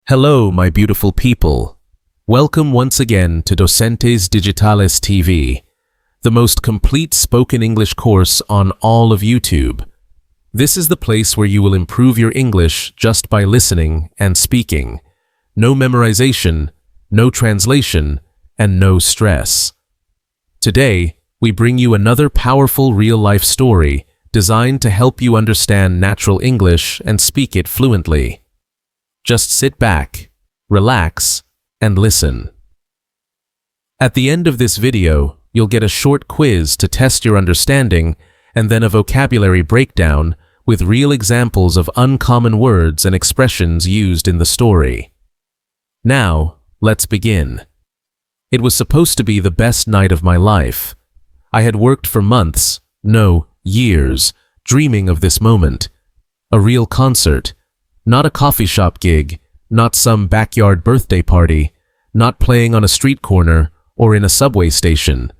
Hello, my beautiful people. Welcome once again to Docentes DigitalesTV, the most complete spoken English course on all of YouTube. This is the place where you will improve your English just by listening and speaking. No memorization, no translation, and no stress. Today, we bring you another powerful real-life story designed to help you understand natural English and speak it fluently. Just sit back, relax, and listen. At the end of this video, you'll get a short quiz to test your understanding and then a vocabulary breakdown with real examples of uncommon words and expressions used in the story. Now, let's begin. It was supposed to be the best night of my life. I had worked for months, no, years, dreaming of this moment. A real concert, not a coffee shop gig, not some backyard birthday party, not playing on a street corner or in a subway station.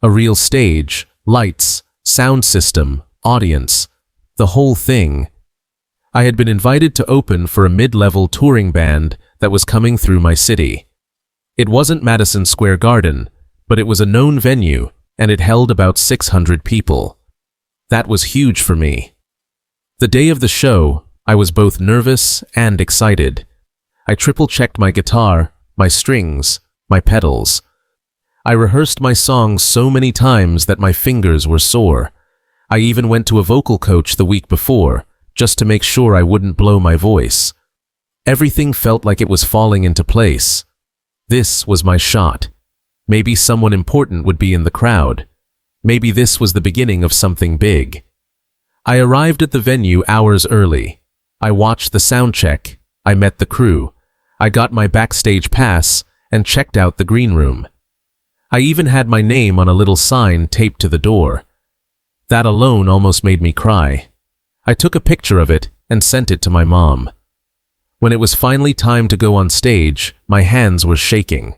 A real stage, lights, sound system, audience, the whole thing. I had been invited to open for a mid-level touring band that was coming through my city. It wasn't Madison Square Garden, but it was a known venue, and it held about 600 people. That was huge for me. The day of the show, I was both nervous and excited. I triple-checked my guitar, my strings, my pedals. I rehearsed my songs so many times that my fingers were sore. I even went to a vocal coach the week before, just to make sure I wouldn't blow my voice. Everything felt like it was falling into place. This was my shot. Maybe someone important would be in the crowd. Maybe this was the beginning of something big. I arrived at the venue hours early. I watched the sound check. I met the crew. I got my backstage pass and checked out the green room. I even had my name on a little sign taped to the door. That alone almost made me cry. I took a picture of it and sent it to my mom. When it was finally time to go on stage, my hands were shaking.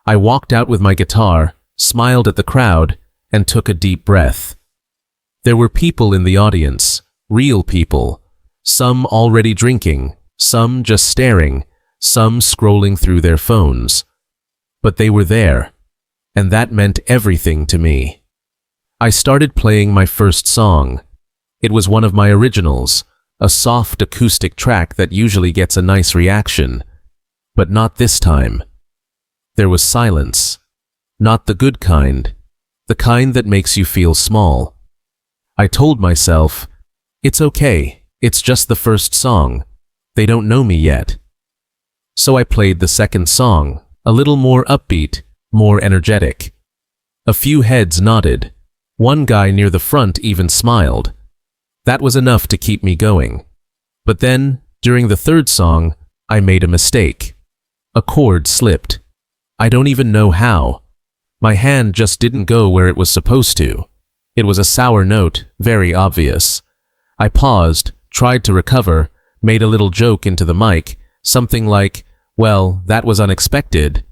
I walked out with my guitar, smiled at the crowd, and took a deep breath. There were people in the audience, real people. Some already drinking, some just staring, some scrolling through their phones. But they were there, and that meant everything to me. I started playing my first song. It was one of my originals, a soft acoustic track that usually gets a nice reaction. But not this time. There was silence. Not the good kind, the kind that makes you feel small. I told myself, it's okay, it's just the first song. They don't know me yet. So I played the second song, a little more upbeat, more energetic. A few heads nodded. One guy near the front even smiled. That was enough to keep me going. But then, during the third song, I made a mistake. A chord slipped. I don't even know how. My hand just didn't go where it was supposed to. It was a sour note, very obvious. I paused, tried to recover, made a little joke into the mic, something like, well, that was unexpected.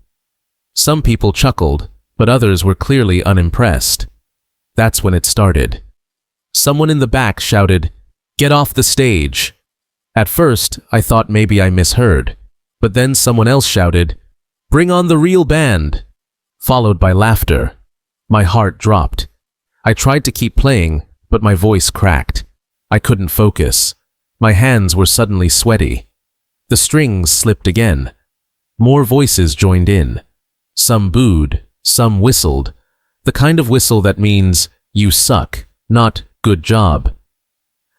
Some people chuckled, but others were clearly unimpressed. That's when it started. Someone in the back shouted, "Get off the stage!" At first, I thought maybe I misheard, but then someone else shouted, "Bring on the real band!" Followed by laughter. My heart dropped. I tried to keep playing, but my voice cracked. I couldn't focus. My hands were suddenly sweaty. The strings slipped again. More voices joined in. Some booed, some whistled. The kind of whistle that means, you suck, not good job.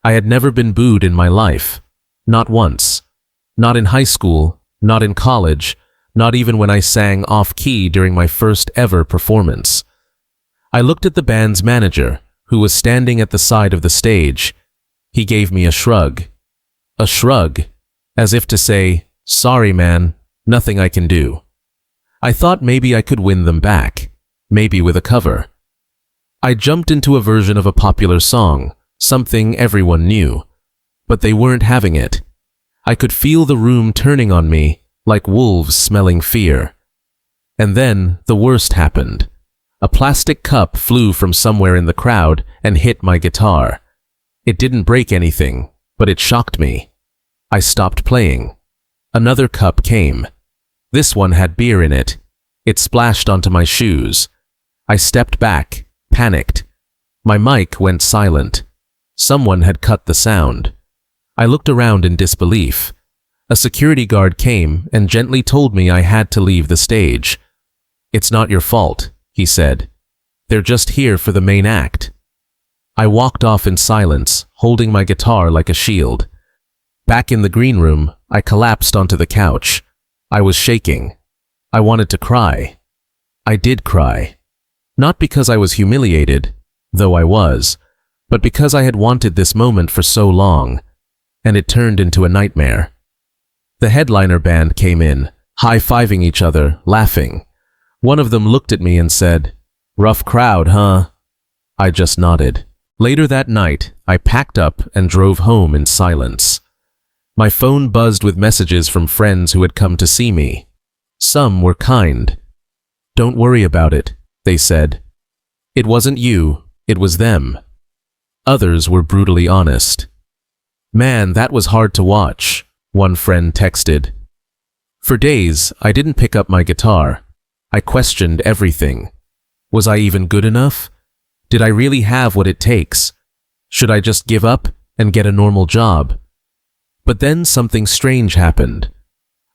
I had never been booed in my life. Not once. Not in high school, not in college, not even when I sang off-key during my first ever performance. I looked at the band's manager, who was standing at the side of the stage. He gave me a shrug. A shrug, as if to say, sorry man, nothing I can do. I thought maybe I could win them back, maybe with a cover. I jumped into a version of a popular song, something everyone knew. But they weren't having it. I could feel the room turning on me, like wolves smelling fear. And then the worst happened. A plastic cup flew from somewhere in the crowd and hit my guitar. It didn't break anything, but it shocked me. I stopped playing. Another cup came. This one had beer in it. It splashed onto my shoes. I stepped back, panicked. My mic went silent. Someone had cut the sound. I looked around in disbelief. A security guard came and gently told me I had to leave the stage. "It's not your fault," he said. "They're just here for the main act." I walked off in silence, holding my guitar like a shield. Back in the green room, I collapsed onto the couch. I was shaking. I wanted to cry. I did cry. Not because I was humiliated, though I was, but because I had wanted this moment for so long, and it turned into a nightmare. The headliner band came in, high-fiving each other, laughing. One of them looked at me and said, "Rough crowd, huh?" I just nodded. Later that night, I packed up and drove home in silence. My phone buzzed with messages from friends who had come to see me. Some were kind. "Don't worry about it," they said. "It wasn't you, it was them." Others were brutally honest. "Man, that was hard to watch," one friend texted. For days, I didn't pick up my guitar. I questioned everything. Was I even good enough? Did I really have what it takes? Should I just give up and get a normal job? But then something strange happened.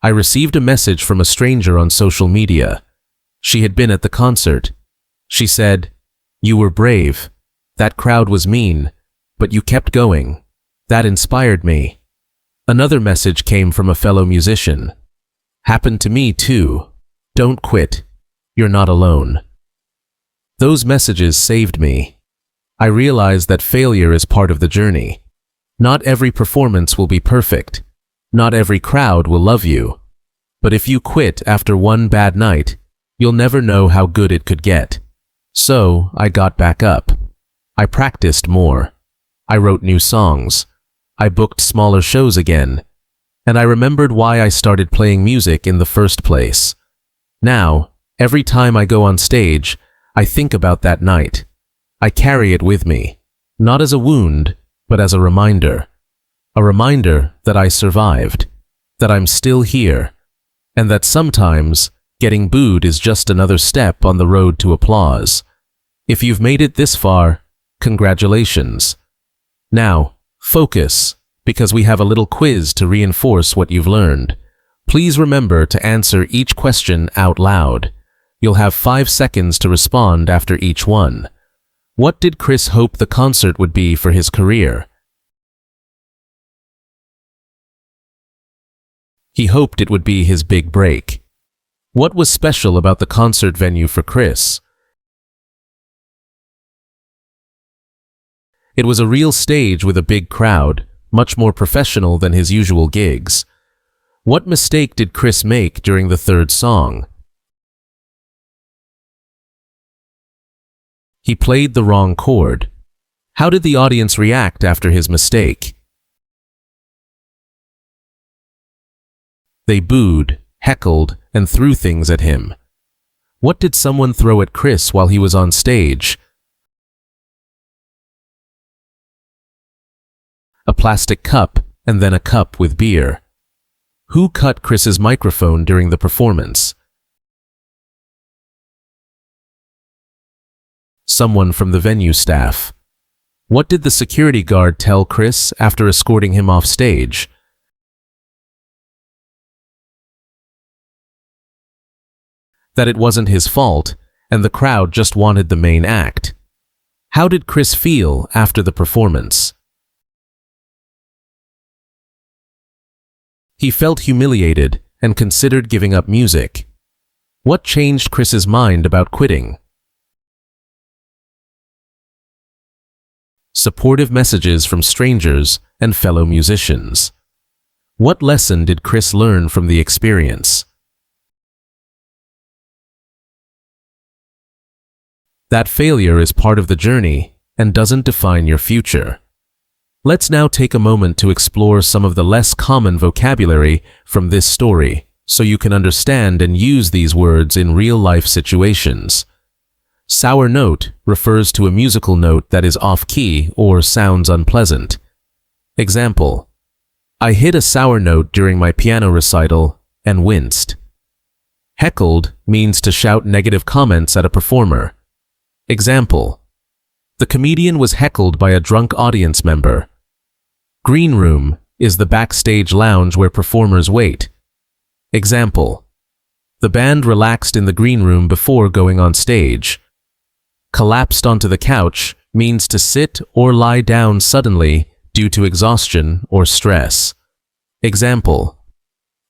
I received a message from a stranger on social media. She had been at the concert. She said, "You were brave. That crowd was mean, but you kept going. That inspired me." Another message came from a fellow musician. "Happened to me too. Don't quit. You're not alone." Those messages saved me. I realized that failure is part of the journey. Not every performance will be perfect. Not every crowd will love you. But if you quit after one bad night, you'll never know how good it could get. So I got back up. I practiced more. I wrote new songs. I booked smaller shows again. And I remembered why I started playing music in the first place. Now, every time I go on stage, I think about that night. I carry it with me, not as a wound, but as a reminder. A reminder that I survived, that I'm still here, and that sometimes getting booed is just another step on the road to applause. If you've made it this far, congratulations. Now, focus, because we have a little quiz to reinforce what you've learned. Please remember to answer each question out loud. You'll have 5 seconds to respond after each one. What did Chris hope the concert would be for his career? He hoped it would be his big break. What was special about the concert venue for Chris? It was a real stage with a big crowd, much more professional than his usual gigs. What mistake did Chris make during the third song? He played the wrong chord. How did the audience react after his mistake? They booed, heckled, and threw things at him. What did someone throw at Chris while he was on stage? A plastic cup, and then a cup with beer. Who cut Chris's microphone during the performance? Someone from the venue staff. What did the security guard tell Chris after escorting him off stage? That it wasn't his fault, and the crowd just wanted the main act. How did Chris feel after the performance? He felt humiliated and considered giving up music. What changed Chris's mind about quitting? Supportive messages from strangers and fellow musicians. What lesson did Chris learn from the experience? That failure is part of the journey and doesn't define your future. Let's now take a moment to explore some of the less common vocabulary from this story so you can understand and use these words in real-life situations. Sour note refers to a musical note that is off-key or sounds unpleasant. Example: I hit a sour note during my piano recital and winced. Heckled means to shout negative comments at a performer. Example: the comedian was heckled by a drunk audience member. Green room is the backstage lounge where performers wait. Example: the band relaxed in the green room before going on stage. Collapsed onto the couch means to sit or lie down suddenly due to exhaustion or stress. Example: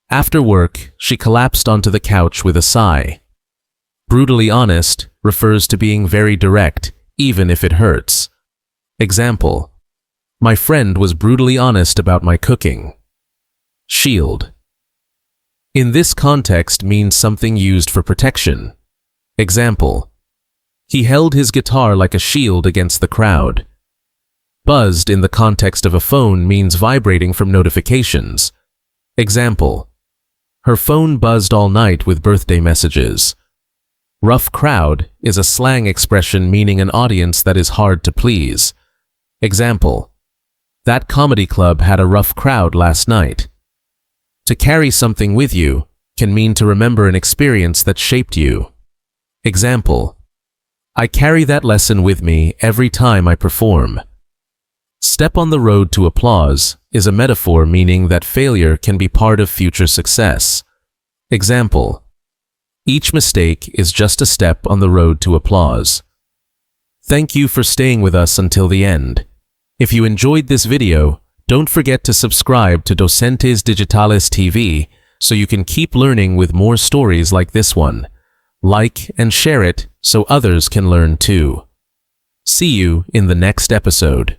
after work, she collapsed onto the couch with a sigh. Brutally honest refers to being very direct, even if it hurts. Example: my friend was brutally honest about my cooking. Shield. In this context means something used for protection. Example: he held his guitar like a shield against the crowd. Buzzed in the context of a phone means vibrating from notifications. Example: her phone buzzed all night with birthday messages. Rough crowd is a slang expression meaning an audience that is hard to please. Example: that comedy club had a rough crowd last night. To carry something with you can mean to remember an experience that shaped you. Example: I carry that lesson with me every time I perform. Step on the road to applause is a metaphor meaning that failure can be part of future success. Example: each mistake is just a step on the road to applause. Thank you for staying with us until the end. If you enjoyed this video, don't forget to subscribe to Docentes DigitalesTV so you can keep learning with more stories like this one. Like and share it so others can learn too. See you in the next episode.